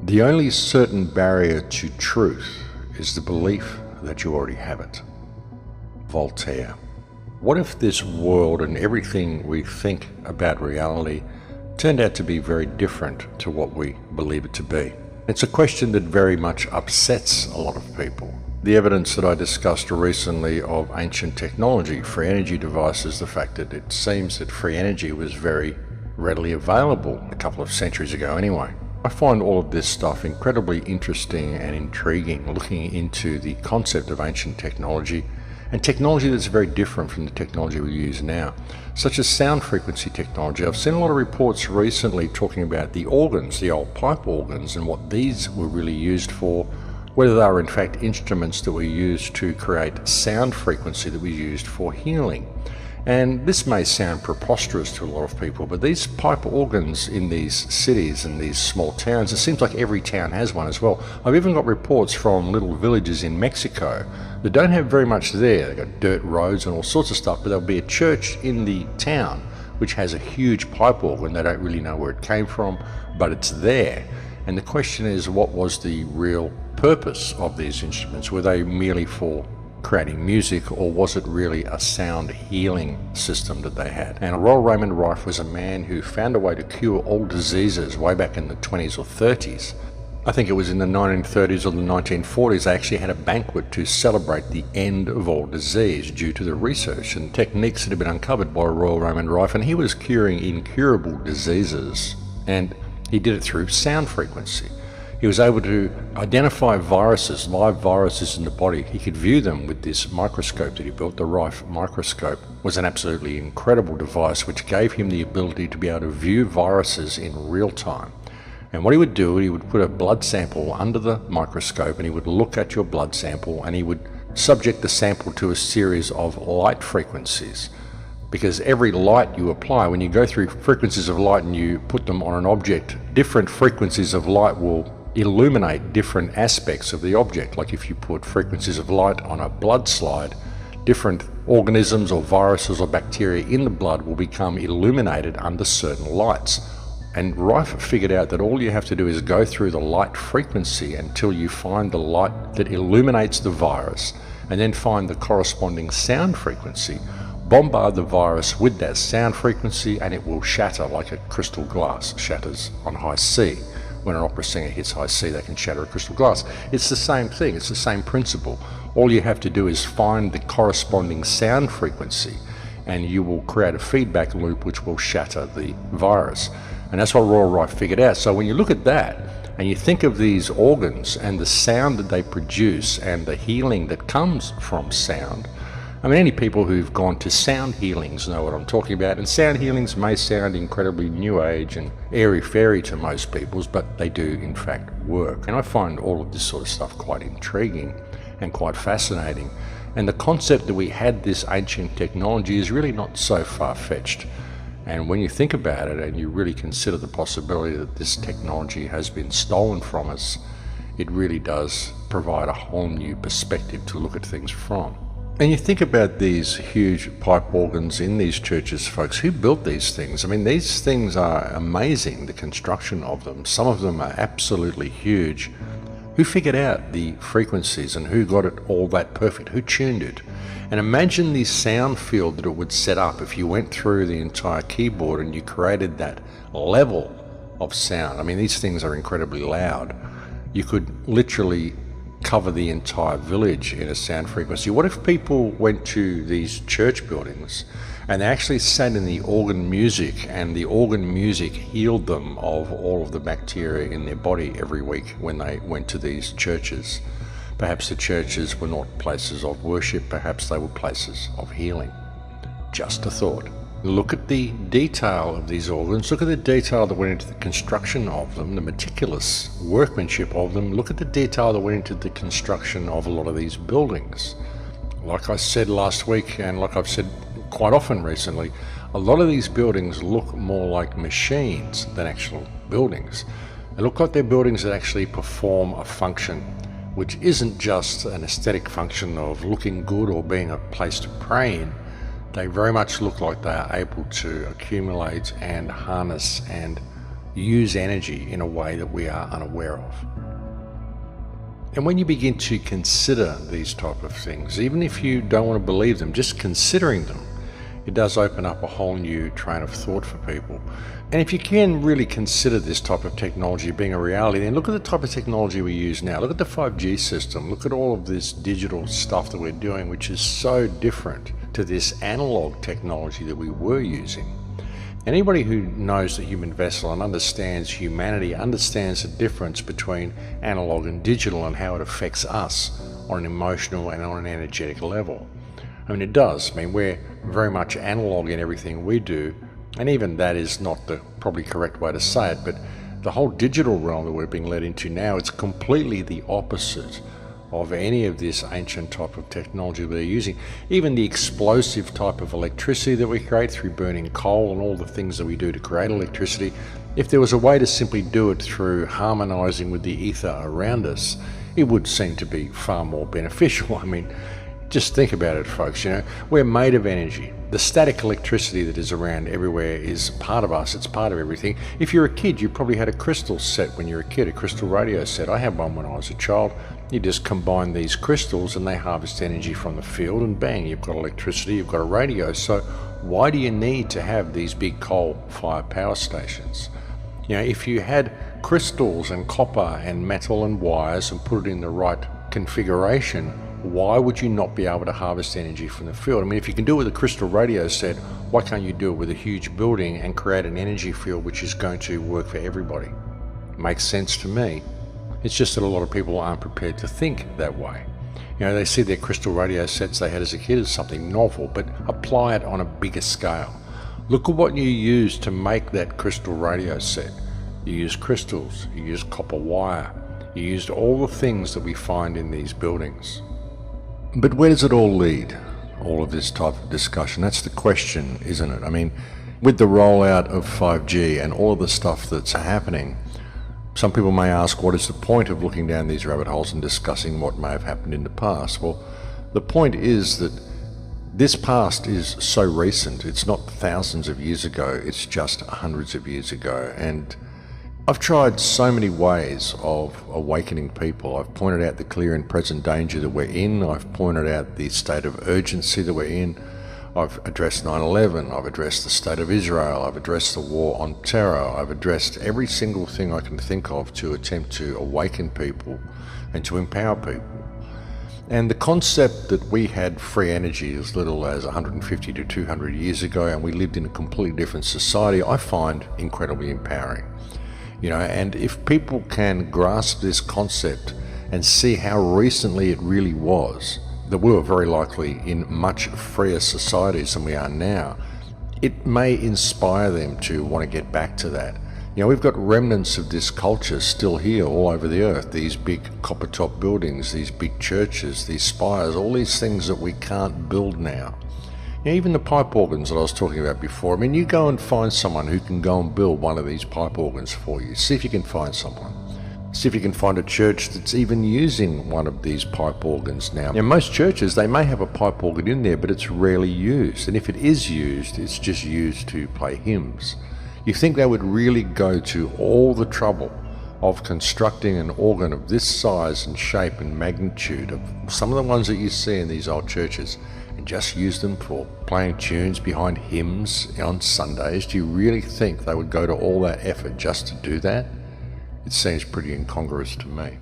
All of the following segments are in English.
The only certain barrier to truth is the belief that you already have it. Voltaire. What if this world and everything we think about reality turned out to be very different to what we believe it to be? It's a question that very much upsets a lot of people. The evidence that I discussed recently of ancient technology, free energy devices, the fact that it seems that free energy was very readily available a couple of centuries ago anyway. I find all of this stuff incredibly interesting and intriguing, looking into the concept of ancient technology and technology that's very different from the technology we use now, such as sound frequency technology. I've seen a lot of reports recently talking about the organs, the old pipe organs, and what these were really used for, whether they were in fact instruments that were used to create sound frequency that we used for healing. And this may sound preposterous to a lot of people, but these pipe organs in these cities and these small towns, it seems like every town has one as well. I've even got reports from little villages in Mexico that don't have very much there. They've got dirt roads and all sorts of stuff, but there'll be a church in the town which has a huge pipe organ. They don't really know where it came from, but it's there. And the question is, what was the real purpose of these instruments? Were they merely for creating music, or was it really a sound healing system that they had? And Royal Raymond Rife was a man who found a way to cure all diseases way back in the 20s or 30s. I think it was in the 1930s or the 1940s they actually had a banquet to celebrate the end of all disease due to the research and techniques that had been uncovered by Royal Raymond Rife, and he was curing incurable diseases, and he did it through sound frequency. He was able to identify viruses, live viruses in the body. He could view them with this microscope that he built. The Rife microscope was an absolutely incredible device which gave him the ability to be able to view viruses in real time. And what he would do, he would put a blood sample under the microscope and he would look at your blood sample and he would subject the sample to a series of light frequencies. Because every light you apply, when you go through frequencies of light and you put them on an object, different frequencies of light will illuminate different aspects of the object. Like if you put frequencies of light on a blood slide, different organisms or viruses or bacteria in the blood will become illuminated under certain lights. And Rife figured out that all you have to do is go through the light frequency until you find the light that illuminates the virus, and then find the corresponding sound frequency, bombard the virus with that sound frequency, and it will shatter like a crystal glass shatters on high C. When an opera singer hits high C, they can shatter a crystal glass. It's the same thing, it's the same principle. All you have to do is find the corresponding sound frequency and you will create a feedback loop which will shatter the virus. And that's what Royal Rife figured out. So when you look at that and you think of these organs and the sound that they produce and the healing that comes from sound, I mean, any people who've gone to sound healings know what I'm talking about, and sound healings may sound incredibly new age and airy-fairy to most people, but they do in fact work. And I find all of this sort of stuff quite intriguing and quite fascinating. And the concept that we had this ancient technology is really not so far-fetched. And when you think about it and you really consider the possibility that this technology has been stolen from us, it really does provide a whole new perspective to look at things from. And you think about these huge pipe organs in these churches, folks. Who built these things? I mean, these things are amazing, the construction of them. Some of them are absolutely huge. Who figured out the frequencies and who got it all that perfect? Who tuned it? And imagine the sound field that it would set up if you went through the entire keyboard and you created that level of sound. I mean, these things are incredibly loud. You could literally cover the entire village in a sound frequency. What if people went to these church buildings and they actually sat in the organ music, and the organ music healed them of all of the bacteria in their body every week when they went to these churches? Perhaps the churches were not places of worship, perhaps they were places of healing. Just a thought. Look at the detail of these organs, look at the detail that went into the construction of them, the meticulous workmanship of them. Look at the detail that went into the construction of a lot of these buildings. Like I said last week, and like I've said quite often recently, a lot of these buildings look more like machines than actual buildings. They look like they're buildings that actually perform a function, which isn't just an aesthetic function of looking good or being a place to pray in. They very much look like they are able to accumulate and harness and use energy in a way that we are unaware of. And when you begin to consider these type of things, even if you don't want to believe them, just considering them, it does open up a whole new train of thought for people. And if you can really consider this type of technology being a reality, then look at the type of technology we use now. Look at the 5G system. Look at all of this digital stuff that we're doing, which is so different to this analog technology that we were using. Anybody who knows the human vessel and understands humanity understands the difference between analog and digital and how it affects us on an emotional and on an energetic level. I mean, it does. I mean, we're very much analog in everything we do, and even that is not the probably correct way to say it, but the whole digital realm that we're being led into now, it's completely the opposite of any of this ancient type of technology we're using. Even the explosive type of electricity that we create through burning coal and all the things that we do to create electricity, if there was a way to simply do it through harmonizing with the ether around us, it would seem to be far more beneficial. I mean, just think about it, folks. You know, we're made of energy. The static electricity that is around everywhere is part of us. It's part of everything. If you're a kid, you probably had a crystal set when you were a kid, a crystal radio set. I had one when I was a child. You just combine these crystals and they harvest energy from the field, and bang, you've got electricity, you've got a radio. So why do you need to have these big coal-fired power stations? You know, if you had crystals and copper and metal and wires and put it in the right configuration, why would you not be able to harvest energy from the field? I mean, if you can do it with a crystal radio set, why can't you do it with a huge building and create an energy field which is going to work for everybody? Makes sense to me. It's just that a lot of people aren't prepared to think that way. You know, they see their crystal radio sets they had as a kid as something novel, but apply it on a bigger scale. Look at what you use to make that crystal radio set. You use crystals, you use copper wire, you used all the things that we find in these buildings. But where does it all lead? All of this type of discussion? That's the question, isn't it? I mean, with the rollout of 5G and all of the stuff that's happening, some people may ask, what is the point of looking down these rabbit holes and discussing what may have happened in the past? Well, the point is that this past is so recent. It's not thousands of years ago, it's just hundreds of years ago. And I've tried so many ways of awakening people. I've pointed out the clear and present danger that we're in. I've pointed out the state of urgency that we're in. I've addressed 9/11. I've addressed the state of Israel. I've addressed the war on terror. I've addressed every single thing I can think of to attempt to awaken people and to empower people. And the concept that we had free energy as little as 150 to 200 years ago and we lived in a completely different society, I find incredibly empowering. You know, and if people can grasp this concept and see how recently it really was, that we were very likely in much freer societies than we are now, it may inspire them to want to get back to that. You know, we've got remnants of this culture still here all over the earth, these big copper top buildings, these big churches, these spires, all these things that we can't build now. You know, even the pipe organs that I was talking about before, I mean, you go and find someone who can go and build one of these pipe organs for you. See if you can find someone. See if you can find a church that's even using one of these pipe organs now. In most churches, they may have a pipe organ in there, but it's rarely used. And if it is used, it's just used to play hymns. You think they would really go to all the trouble of constructing an organ of this size and shape and magnitude of some of the ones that you see in these old churches and just use them for playing tunes behind hymns on Sundays? Do you really think they would go to all that effort just to do that? It seems pretty incongruous to me.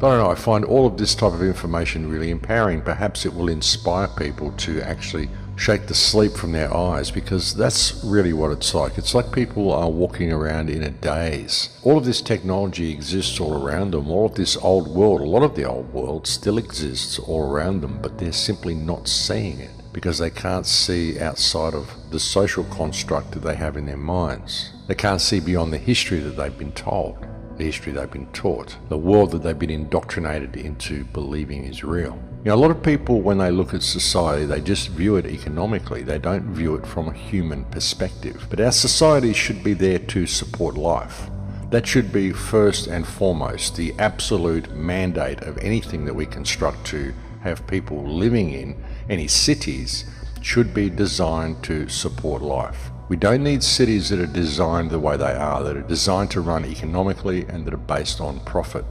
But I don't know, I find all of this type of information really empowering. Perhaps it will inspire people to actually shake the sleep from their eyes, because that's really what it's like. It's like people are walking around in a daze. All of this technology exists all around them. All of this old world, a lot of the old world still exists all around them, but they're simply not seeing it because they can't see outside of the social construct that they have in their minds. They can't see beyond the history that they've been told, the history they've been taught, the world that they've been indoctrinated into believing is real. You know, a lot of people, when they look at society, they just view it economically. They don't view it from a human perspective. But our society should be there to support life. That should be first and foremost the absolute mandate of anything that we construct to have people living in. Any cities should be designed to support life. We don't need cities that are designed the way they are, that are designed to run economically and that are based on profit.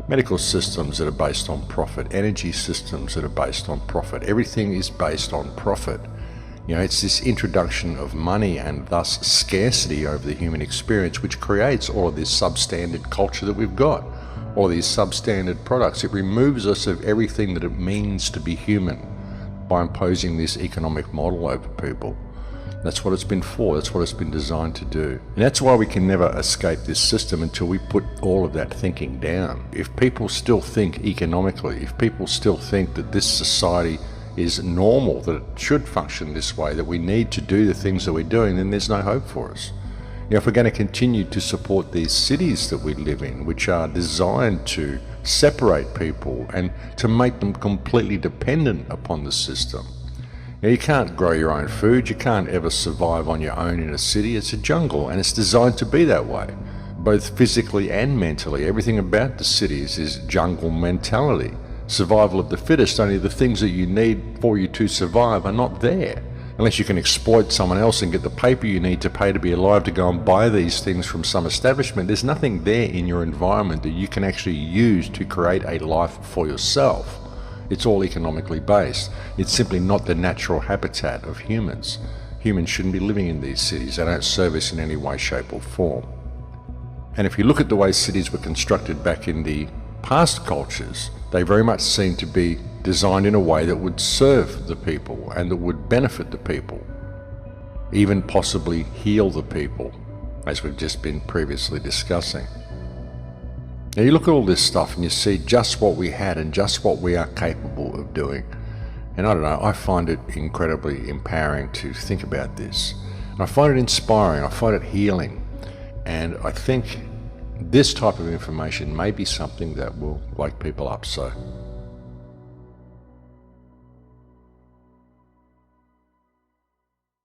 Medical systems that are based on profit, energy systems that are based on profit. Everything is based on profit. You know, it's this introduction of money and thus scarcity over the human experience which creates all of this substandard culture that we've got, all these substandard products. It removes us of everything that it means to be human by imposing this economic model over people. That's what it's been for. That's what it's been designed to do. And that's why we can never escape this system until we put all of that thinking down. If people still think economically, if people still think that this society is normal, that it should function this way, that we need to do the things that we're doing, then there's no hope for us. You know, if we're going to continue to support these cities that we live in, which are designed to separate people and to make them completely dependent upon the system. Now, you can't grow your own food, you can't ever survive on your own in a city. It's a jungle, and it's designed to be that way, both physically and mentally. Everything about the cities is jungle mentality. Survival of the fittest, only the things that you need for you to survive are not there. Unless you can exploit someone else and get the paper you need to pay to be alive to go and buy these things from some establishment, there's nothing there in your environment that you can actually use to create a life for yourself. It's all economically based. It's simply not the natural habitat of humans. Humans shouldn't be living in these cities. They don't serve us in any way, shape or form. And if you look at the way cities were constructed back in the past cultures, they very much seem to be designed in a way that would serve the people and that would benefit the people, even possibly heal the people, as we've just been previously discussing. Now you look at all this stuff and you see just what we had and just what we are capable of doing. And I don't know, I find it incredibly empowering to think about this. And I find it inspiring, I find it healing. And I think this type of information may be something that will wake people up. So